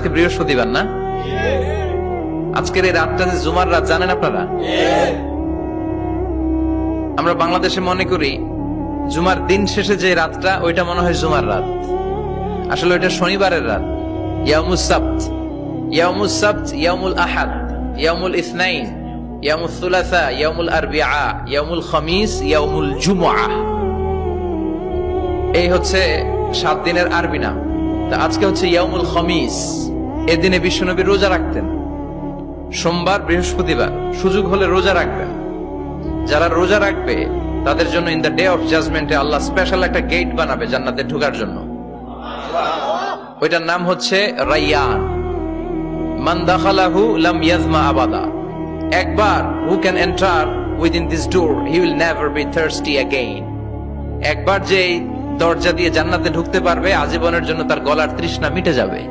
আজকে বৃহস্পতিবার না? আজকের এই রাতটা যে জুমার রাত, জানেন আপনারা? আমরা বাংলাদেশে মনে করি জুমার দিন শেষে যে রাতটা, ওইটা মনে হয় জুমার রাত। আসলে ওইটা শনিবারের রাত। ইয়াউমুস সাবত, ইয়াউমুস সাবত, ইয়াউমুল আহাদ, ইয়াউমুল ইসনাইন, ইয়াউমুল সুলাসা, ইয়াউমুল আরবিআ, ইয়াউমুল খামিস, ইয়াউমুল জুমআহ। এই হচ্ছে 7 দিনের আরবি নাম। তা আজকে হচ্ছে ইয়াউমুল খামিস। এদিনে বিশ্বনবী রোজা রাখতেন। সোমবার, বৃহস্পতিবার সুযোগ হলে রোজা রাখবেন। যারা রোজা রাখবে তাদের জন্য ইন দ্য ডে অফ জাজমেন্টে আল্লাহ স্পেশাল একটা গেট বানাবে জান্নাতে ঢোকার জন্য। ওইটার নাম হচ্ছে রাইয়ান। মান দাখালাহু লাম ইয়াজমা আবাদা। একবার who can enter within this door he will never be thirsty again. একবার যে দরজা দিয়ে জান্নাতে ঢুকতে পারবে, আজীবনের জন্য তার গলার তৃষ্ণা মিটে যাবে।